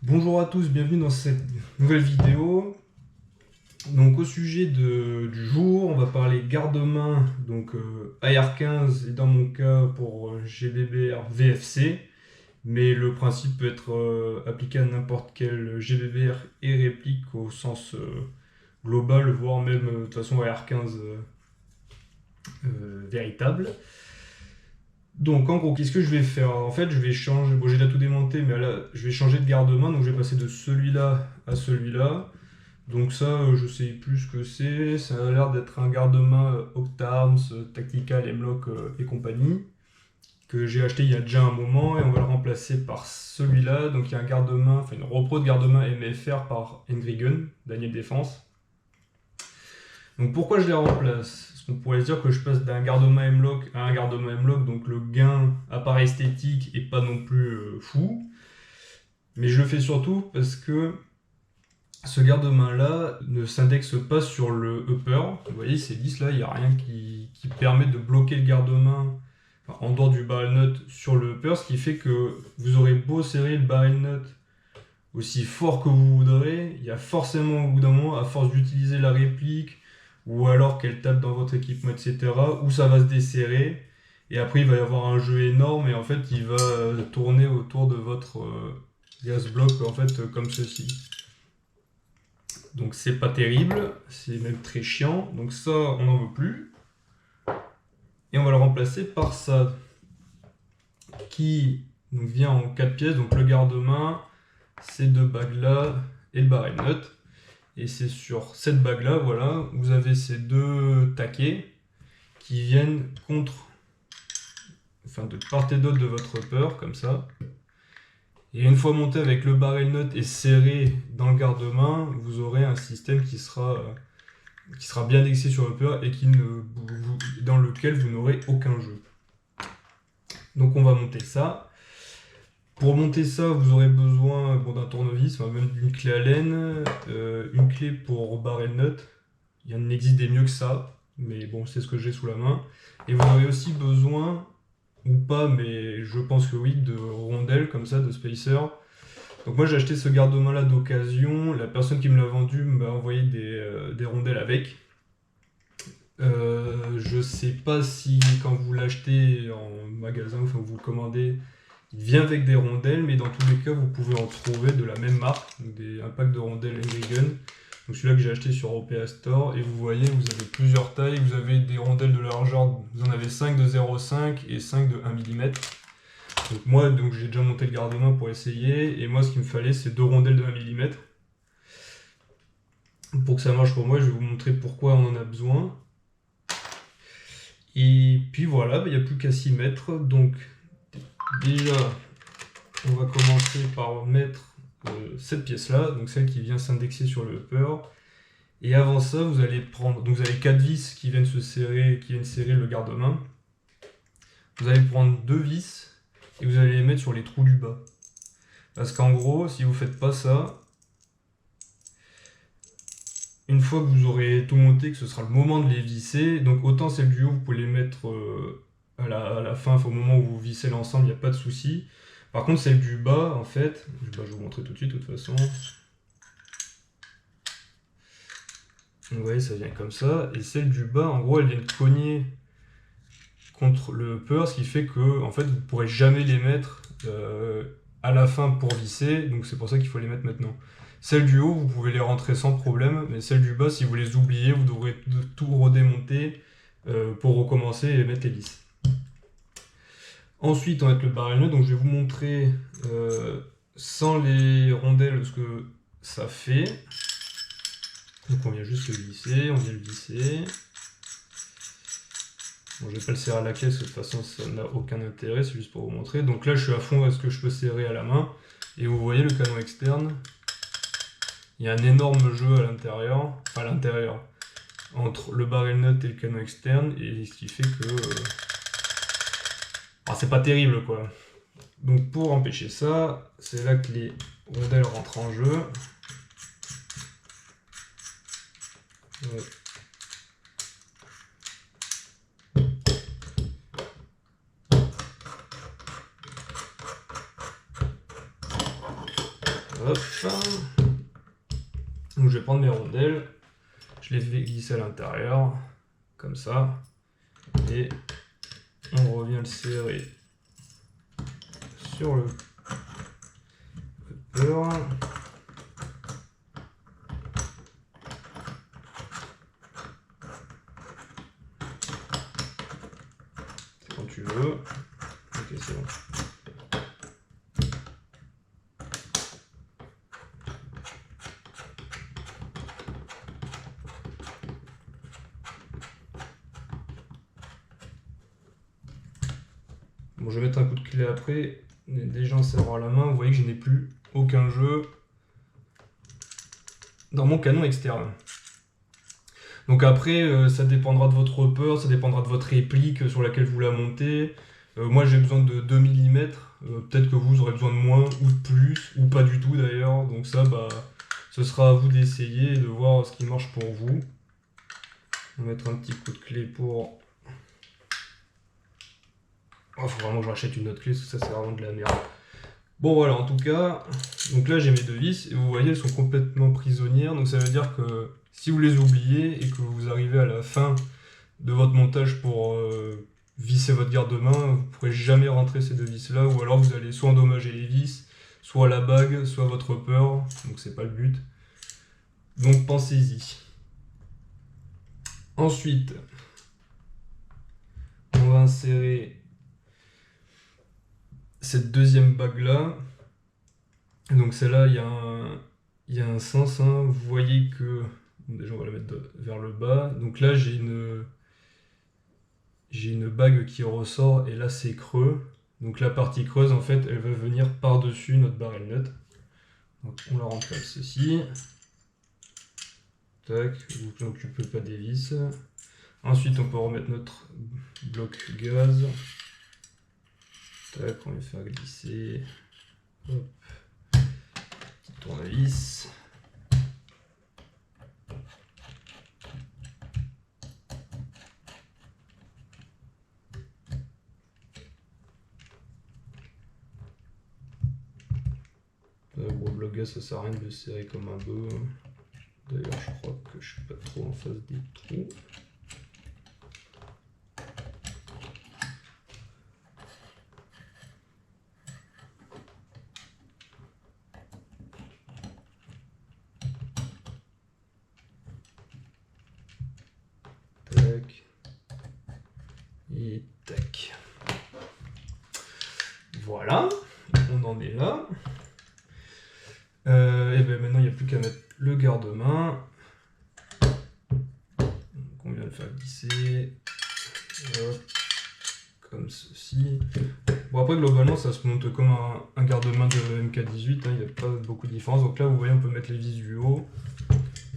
Bonjour à tous, bienvenue dans cette nouvelle vidéo. Donc au sujet du jour, on va parler garde-main, donc AR15 et dans mon cas pour GBBR VFC. Mais le principe peut être appliqué à n'importe quel GBBR et réplique au sens global, voire même de toute façon AR15 véritable. Donc en gros, qu'est-ce que je vais faire? En fait, je vais changer, bon j'ai déjà tout démonté, mais là, je vais changer de garde-main, donc je vais passer de celui-là à celui-là. Donc ça, je sais plus ce que c'est, ça a l'air d'être un garde-main Octarms, Tactical, Hemlock et compagnie, que j'ai acheté il y a déjà un moment, et on va le remplacer par celui-là. Donc il y a un garde-main, enfin une repro de garde-main MFR par Engrigen, Daniel Défense. Donc pourquoi je les remplace? Parce qu'on pourrait se dire que je passe d'un garde-main Hemlock à un garde-main Hemlock, donc le gain apparaît esthétique et pas non plus fou. Mais je le fais surtout parce que ce garde-main là ne s'indexe pas sur le upper. Vous voyez, c'est lisse là, il n'y a rien qui permet de bloquer le garde-main en dehors du barrel nut sur le upper, ce qui fait que vous aurez beau serrer le barrel nut aussi fort que vous voudrez, il y a forcément au bout d'un moment, à force d'utiliser la réplique, ou alors qu'elle tape dans votre équipement, etc., où ça va se desserrer, et après il va y avoir un jeu énorme, et en fait il va tourner autour de votre gas block, en fait, comme ceci. Donc c'est pas terrible, c'est même très chiant, donc ça on n'en veut plus. Et on va le remplacer par ça, qui donc, vient en 4 pièces, donc le garde-main, ces deux bagues là, et le barrel nut. Et c'est sur cette bague là, voilà, vous avez ces deux taquets qui viennent contre, enfin de part et d'autre de votre upper, comme ça. Et une fois monté avec le barrel nut et serré dans le garde-main, vous aurez un système qui sera bien indexé sur l'upper et dans lequel vous n'aurez aucun jeu. Donc on va monter ça. Pour monter ça, vous aurez besoin d'un tournevis, même d'une clé Allen, une clé pour barrel nut. Il en existe des mieux que ça, mais bon, c'est ce que j'ai sous la main. Et vous aurez aussi besoin, ou pas, mais je pense que oui, de rondelles comme ça, de spacer. Donc moi j'ai acheté ce garde-main là d'occasion, la personne qui me l'a vendu m'a envoyé des rondelles avec. Je sais pas si quand vous l'achetez en magasin, enfin vous le commandez, il vient avec des rondelles, mais dans tous les cas vous pouvez en trouver de la même marque, donc un pack de rondelles Engrigen. Donc celui-là que j'ai acheté sur Opea Store, et vous voyez vous avez plusieurs tailles, vous avez des rondelles de largeur, vous en avez 5 de 0,5 et 5 de 1 mm. Donc moi j'ai déjà monté le garde-main pour essayer, et moi ce qu'il me fallait c'est deux rondelles de 1 mm. Pour que ça marche pour moi, je vais vous montrer pourquoi on en a besoin. Et puis voilà, il n'y a plus qu'à s'y mettre. Donc déjà, on va commencer par mettre cette pièce-là, donc celle qui vient s'indexer sur le upper. Et avant ça, vous allez prendre, donc vous avez 4 vis qui viennent serrer le garde-main. Vous allez prendre 2 vis et vous allez les mettre sur les trous du bas. Parce qu'en gros, si vous ne faites pas ça, une fois que vous aurez tout monté, que ce sera le moment de les visser, donc autant celles du haut, vous pouvez les mettre à la fin, au moment où vous vissez l'ensemble, il n'y a pas de souci. Par contre, celle du bas, en fait, je vais vous montrer tout de suite, de toute façon. Vous voyez, ça vient comme ça. Et celle du bas, en gros, elle vient cogner contre le upper, ce qui fait que, en fait, vous ne pourrez jamais les mettre à la fin pour visser. Donc c'est pour ça qu'il faut les mettre maintenant. Celles du haut, vous pouvez les rentrer sans problème, mais celles du bas, si vous les oubliez, vous devrez tout redémonter pour recommencer et mettre les vis. Ensuite, on va mettre le barrel nut. Donc je vais vous montrer sans les rondelles ce que ça fait. Donc on vient juste le visser, on vient le visser. Bon, je vais pas le serrer à la caisse, de toute façon ça n'a aucun intérêt, c'est juste pour vous montrer. Donc là je suis à fond à ce que je peux serrer à la main. Et vous voyez le canon externe, il y a un énorme jeu à l'intérieur, entre le barrel nut et le canon externe, et ce qui fait que c'est pas terrible quoi. Donc pour empêcher ça, c'est là que les rondelles rentrent en jeu. Hop. Donc je vais prendre mes rondelles, je les fais glisser à l'intérieur, comme ça, et on revient le serrer sur le upper. C'est quand tu veux. Ok, c'est bon. Bon, je vais mettre un coup de clé après. Déjà en serrant à la main, vous voyez que je n'ai plus aucun jeu dans mon canon externe. Donc après, ça dépendra de votre upper, ça dépendra de votre réplique sur laquelle vous la montez. Moi j'ai besoin de 2 mm, peut-être que vous aurez besoin de moins ou de plus, ou pas du tout d'ailleurs. Donc ça, ce sera à vous d'essayer et de voir ce qui marche pour vous. On va mettre un petit coup de clé pour... Oh, faut vraiment que je rachète une autre clé, parce que ça c'est vraiment de la merde. Bon voilà, en tout cas, donc là j'ai mes 2 vis, et vous voyez elles sont complètement prisonnières, donc ça veut dire que si vous les oubliez, et que vous arrivez à la fin de votre montage pour visser votre garde-main, vous ne pourrez jamais rentrer ces 2 vis là, ou alors vous allez soit endommager les vis, soit la bague, soit votre upper, donc c'est pas le but. Donc pensez-y. Ensuite, on va insérer cette deuxième bague là. Donc celle-là, il y a un sens, hein. Vous voyez que... Déjà on va la mettre vers le bas. Donc là j'ai une bague qui ressort et là c'est creux. Donc la partie creuse en fait elle va venir par-dessus notre barrel nut. Donc on la rentre comme ceci. Tac, vous ne vous occupez pas des vis. Ensuite on peut remettre notre bloc gaz. Tac, on va le faire glisser. Hop. Petit tournevis. Gros bloc gaz, ça sert à rien de le serrer comme un bœuf. D'ailleurs, je crois que je suis pas trop en face des trous. Tac. Et tac. Voilà, on en est là. Et bien maintenant, il n'y a plus qu'à mettre le garde-main. On vient de faire glisser. Hop, comme ceci. Bon, après, globalement, ça se monte comme un garde-main de MK18. Il n'y a pas beaucoup de différence. Donc là, vous voyez, on peut mettre les vis du haut.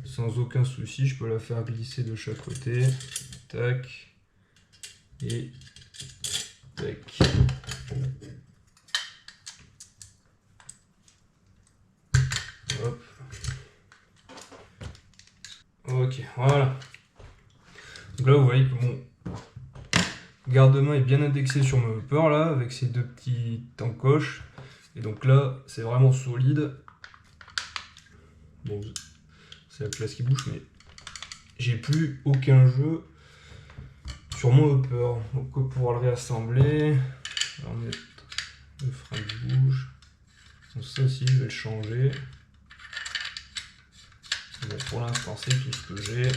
Sans aucun souci, je peux la faire glisser de chaque côté. Tac. Et tac. Hop. Ok, voilà. Donc là, vous voyez que mon garde-main est bien indexé sur mon upper là, avec ces 2 petites encoches. Et donc là, c'est vraiment solide. Bon, c'est la place qui bouge, mais j'ai plus aucun jeu sur mon upper. Donc pour pouvoir le réassembler, on va mettre le frein qui bouge. Donc ça aussi, je vais le changer. Bon, pour l'instant, c'est tout ce que j'ai.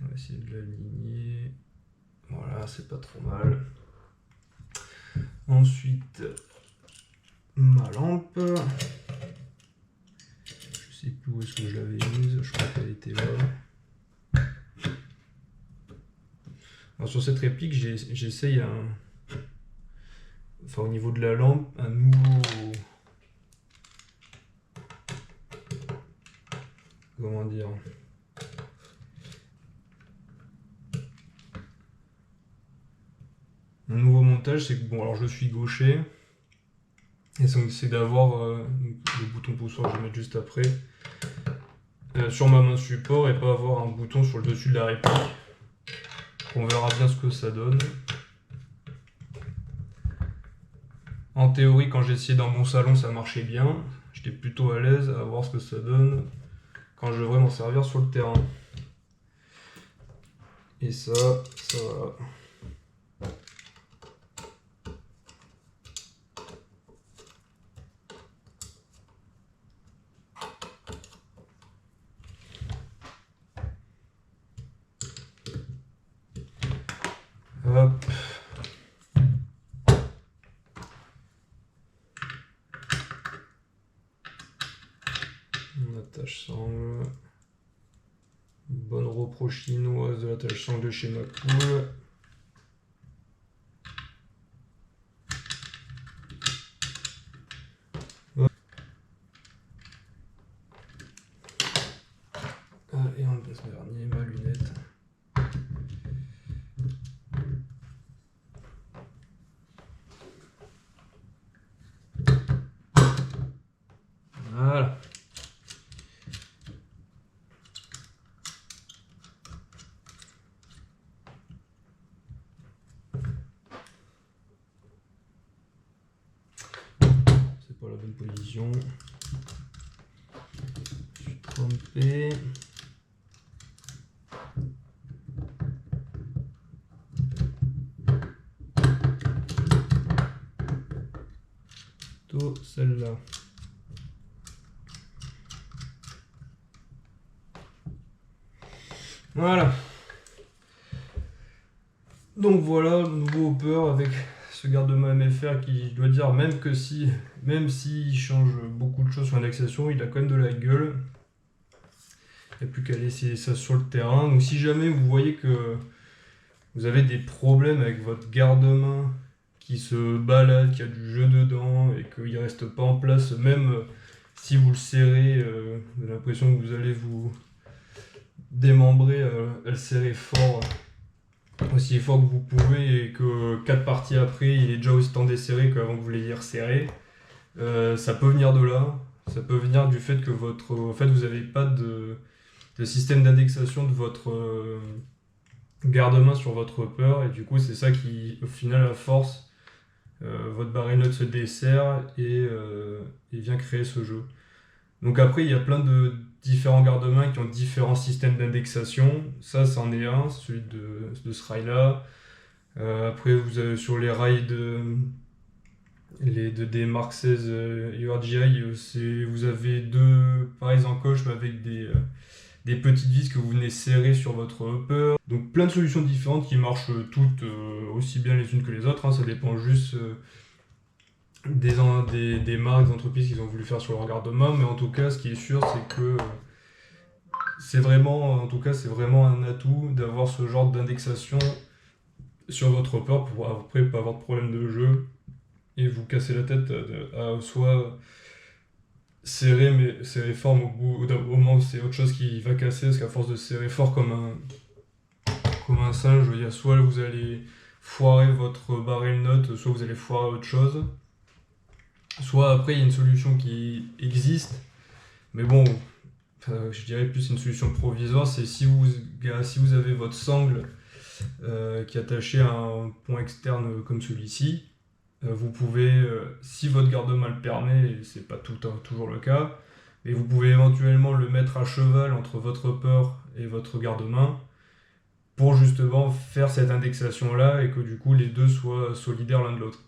On va essayer de l'aligner. Voilà, c'est pas trop mal. Ensuite, ma lampe. Je sais plus où est-ce que je l'avais mise. Je crois qu'elle était là. Alors, sur cette réplique, j'essaye enfin, au niveau de la lampe, un nouveau... Comment dire? Un nouveau montage, c'est que bon, alors je suis gaucher, et c'est d'avoir le bouton poussoir que je vais mettre juste après sur ma main support et pas avoir un bouton sur le dessus de la réplique. On verra bien ce que ça donne. En théorie, quand j'ai essayé dans mon salon, ça marchait bien. J'étais plutôt à l'aise à voir ce que ça donne quand je devrais m'en servir sur le terrain. Et ça va. Hop. On attache sangle. Bonne repro chinoise de l'attache sangle de chez Macool. Et on passe dernier, ma lunette. Voilà. C'est pas la bonne position. Je suis trompé. Plutôt celle-là. Voilà. Donc voilà, nouveau hopper avec ce garde-main MFR qui, je dois dire, même s'il change beaucoup de choses sur l'indexation, il a quand même de la gueule. Il n'y a plus qu'à laisser ça sur le terrain. Donc si jamais vous voyez que vous avez des problèmes avec votre garde-main qui se balade, qui a du jeu dedans et qu'il ne reste pas en place, même si vous le serrez, vous avez l'impression que vous allez vous démembrer, à le serrer fort, aussi fort que vous pouvez, et que 4 parties après il est déjà autant desserré qu'avant que vous l'ayez resserré. Ça peut venir de là, ça peut venir du fait que vous n'avez pas de système d'indexation de votre garde-main sur votre hopper, et du coup c'est ça qui au final à force votre barrel nut se dessert et vient créer ce jeu. Donc après il y a plein de différents garde-mains qui ont différents systèmes d'indexation. Ça c'en est un, celui de ce rail là. Après vous avez sur les rails des Mark XVI URGI, vous avez deux pareils encoches mais avec des petites vis que vous venez serrer sur votre hopper. Donc plein de solutions différentes qui marchent toutes aussi bien les unes que les autres, hein. Ça dépend juste des marques, des entreprises qu'ils ont voulu faire sur leur garde-main, mais en tout cas ce qui est sûr c'est que c'est vraiment un atout d'avoir ce genre d'indexation sur votre hopper pour après pas avoir de problème de jeu et vous casser la tête à soit serrer, mais serrer fort, mais au moment où c'est autre chose qui va casser, parce qu'à force de serrer fort comme un singe, il y a soit vous allez foirer votre barrel nut, soit vous allez foirer autre chose, soit après il y a une solution qui existe, mais bon, je dirais plus une solution provisoire, c'est si vous avez votre sangle qui est attaché à un point externe comme celui-ci, vous pouvez, si votre garde-main le permet, et c'est pas toujours le cas, mais vous pouvez éventuellement le mettre à cheval entre votre hopper et votre garde-main pour justement faire cette indexation là et que du coup les deux soient solidaires l'un de l'autre.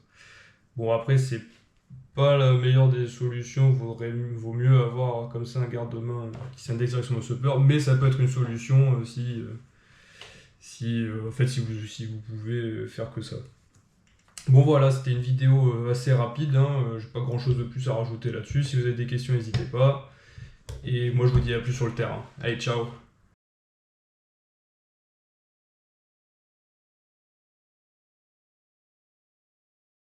Bon après c'est pas la meilleure des solutions, vaut mieux avoir comme ça un garde-main qui s'indexe directement sur le hopper, mais ça peut être une solution si vous pouvez faire que ça. Bon voilà, c'était une vidéo assez rapide, hein. J'ai pas grand chose de plus à rajouter là-dessus. Si vous avez des questions, n'hésitez pas. Et moi je vous dis à plus sur le terrain. Allez, ciao!